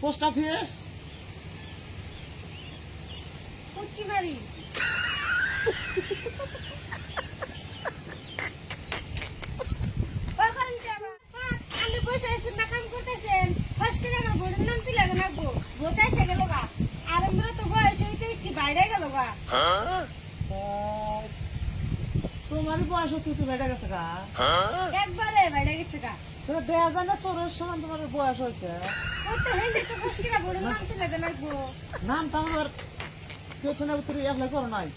Post office পুটকি মারি ওখান যাবা স্যার আমি বসে আছি না কাম করতেছেন ফসকে না বড় নাম তুই লাগে না গো গোটাই সে গেল গা আর আমরা তো বয়স হইতে কি বাইরে গেল গা তোমার বয়স হচ্ছে তো বেড়ে গেছে গা একবারে বাইরে গেছে গা তোরা দেয়া যায় না চোরের সমান তোমার বয়স হয়েছে ও তো হেন্ডি তো ফসকে না বড় নাম তুই লাগে না গো নাম তো আমার কেউ শোনা ভিতরে অ্যাপ্লাই করো নাই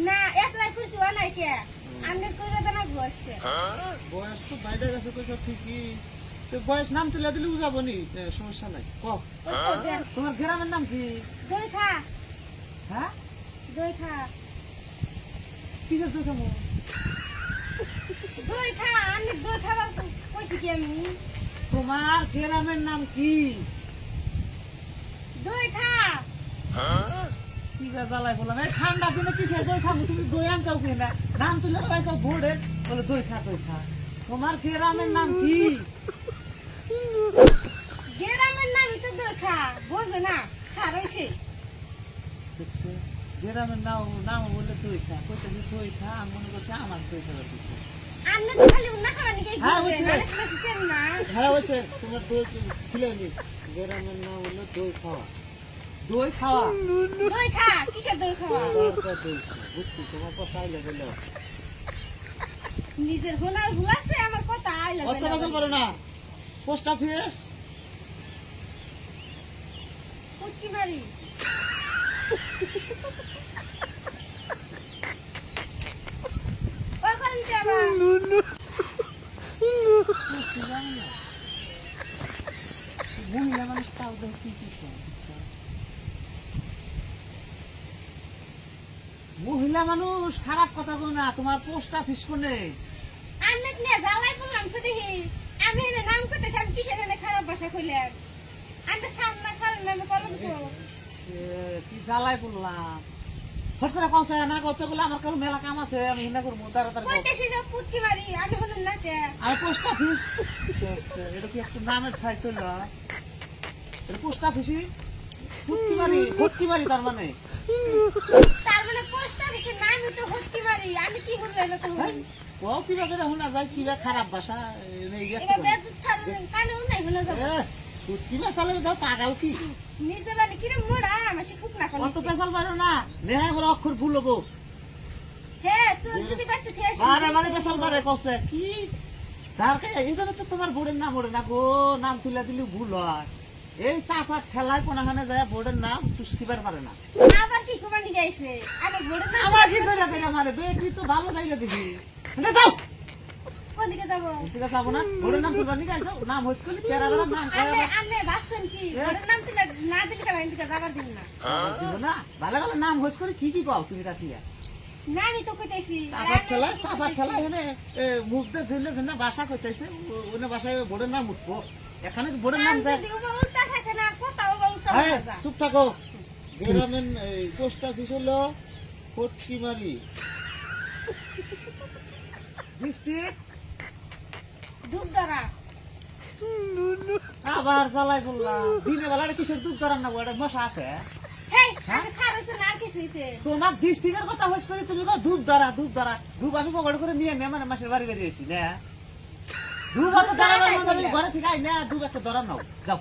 না একলাই করছি ও নাই কে আমি কইরা দেনা গো আজকে বয়স তো বাইরে গেছে কইছ ঠিকই তো বয়স নাম তুলে দিলে বুঝাবো নি সমস্যা নাই ক তোমার গ্রামের নাম কি দই খা হ্যাঁ দই খা কিসের তো কেমন দই খা আমি দই খাবা কইছি কি আমি তোমার গ্রামের নাম কি দই খা কি জ্বালাই বললাম এই ঠান্ডা দিনে কিসের দই খাবো তুমি দই আনছাও কি না নাম তুলে লাগাইছো বোর্ডে বলে দই খা তোমার গ্রামের নাম কি গ্রামের নাম তো দই খা বোঝে না খারাইছে দেখছে গ্রামের নাম বললে দই খা কইতে দই খা আমি মনে করছি আমার দই খাবার দিচ্ছে আমি তো খালি না খাওয়া নাকি হ্যাঁ, হয়েছে। না হ্যাঁ হয়েছে তোমার দই খুলে নি গ্রামের নাম হলো দই খাওয়া দই খাওয়া দই খা কিসের দই খাওয়া দরকার দই খাওয়া বুঝছি তোমার কথা আইলে বলে আছে নিজের হুনার ভুলাছে আমার কথা আইলা অত বাজাল পারো না পোস্ট অফিস পুটকি মারি ওখান যাবা মহিলা মানুষ তাও দেখ কি কি করে, বুঝছো? মহিলা মানুষ খারাপ কথা বলো না তোমার পোস্ট অফিস কোনে আমি নিয়ে জ্বালাই বললাম সে দেখি আমি এনে নাম করতেছি আমি কিসের এনে খারাপ ভাষা কইলাম আমি সামনে আমি করব তো কি জ্বালাই বললাম ফট করে কৌশা না করতে গেলে আমার কারো মেলা কাম আছে আমি হিনা করবো তাড়াতাড়ি কইতেছি যে পুটকি মারি আমি হলুন না কে আর পোস্ট অফিস এটা কি একটা নামের সাইজ হইল এটা পোস্ট অফিসই ফুটকি মারি তার মানে তার মানে পোস্ট অফিসে নামই তো পুটকি মারি আমি কি হলো এলো তো ও কিবা করে শোনা যায় কিবা খারাপ ভাষা এটা বেদ ছাড়েন কানেও নাই হলো যাব ফুটকি মাসালে দাও পাগাও কি নিজে মানে কিরে মোড়া আমার শিখুক না কোন অত পেশাল পারো না নেহা করে অক্ষর ভুল হবো হে সুন যদি বাড়তে থেকে বারে পেশাল পারে কসে কি তার কে এই জন্য তো তোমার বোর্ডের নাম ওরে না গো নাম তুলে দিলে ভুল হয় এই চাপাট খেলায় কোনখানে যায় বোর্ডের নাম টুসকিবার পারে না আবার কি কুমানি গাইছে আরে বড় না আমার কি ধরে ধরে মারে বেটি তো ভালো জায়গা দেখি না যাও কোন দিকে যাব ঠিক আছে যাবো না বোর্ডের নাম তুলবার নিয়ে আইছো নাম হইছিল তেরা বেড়া নাম আমি আমি ভাবছেন কি বড় নাম তুলে না দিলে কেন দিকে যাবার দিন না দিব না ভালো ভালো নাম হইছ করে কি কি কও তুমি রাখিয়া না আমি তো কইতাছি চাপাট খেলা এখানে মুখ দিয়ে ঝুলে ঝুলে ভাষা কইতেছে ওনে ভাষায় বোর্ডের নাম উঠবো এখানে বোর্ডের নাম যায় উল্টা থাকে না কোথাও উল্টা হ্যাঁ হয়ে যায় চুপ থাকো গ্রামের পোস্ট অফিস হলো ফটকিমারি ডিস্ট্রিক্ট দুধ ধরা আবার জ্বালাই বললাম দিনে বেলা কিসের দুধ ধরার না ওটা মশা আছে হেই আমি সারছে না কিছু হইছে তোমার ডিস্ট্রিক্টের কথা হইস করে তুমি ধূপ ধরা ধূপ আমি পকেট করে নিয়ে নে মানে মাসের বাড়ি বেরিয়ে এসি না ধূপ অত ধরা ঘরে থেকে আই না ধূপ একটা ধরা নাও যাও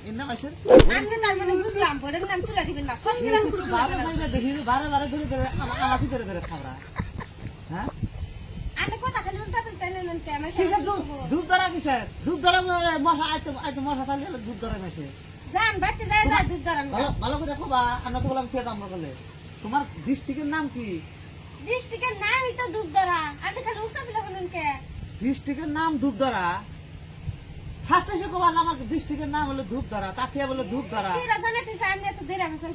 এমনা মাসের আমি তার মানে বুঝলাম বড় নাম তুলে দিবেন না ফসকে নাম বারে বারে দেখি বারে ধরে আমাকে ধরে খাবরা হ্যাঁ আমি কথা খালি উল্টা পাল্টা নেন কে আমার কিসের ধূপ ধরা কিসের ধূপ ধরা মশা আইতে মশা থাকলে ধূপ ধরা মেশে জান বাড়তে যায় যায় দুধ ধরা ভালো করে খোবা আমরা তো বললাম খেয়ে দাম বলে তোমার ডিস্ট্রিক্টের নাম কি ডিস্ট্রিক্টের নামই তো দুধ ধরা আমি খালি উল্টা পাল্টা হলেন কে ডিস্ট্রিক্টের নাম ধূপধরা ফার্স্ট এসে কোবা আমার ডিস্ট্রিক্টের নাম হলো ধূপধরা তাকে বলে ধূপধরা কি রাজানে তুই সামনে তো দেরা হাসান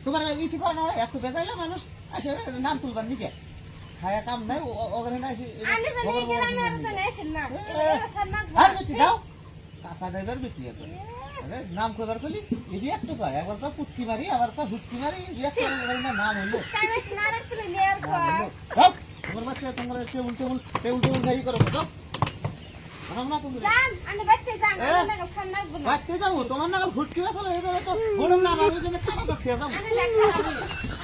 তোমার ইটি করে না একটু বেজাইলে মানুষ আসে নাম তুলবার নিকে খায়া কাম নাই ওখানে না আমি জানি এই গ্রামে আর জানে আসেন না রাসান না আর বেশি দাও কাঁচা ড্রাইভার বেটি এখন আরে নাম কইবার কলি এই একটু কয় একবার তো পুটকি মারি আবার তো হুটকি মারি এই একটা নাম হলো তাই না রাখতে লেয়ার কয় তোমার বাচ্চা তোমার টেবুল খাই করো বানাও না তুমি যান আন্ডে বাইতে যান এ? আন্ডে নাগাল সামনে আসবো না বাড়তে যাবো তোমার নাগাল ফুটকি আসলে এটা তো বড় না আমি যেন কাটা দেখতে যাবো আন্ডে দেখা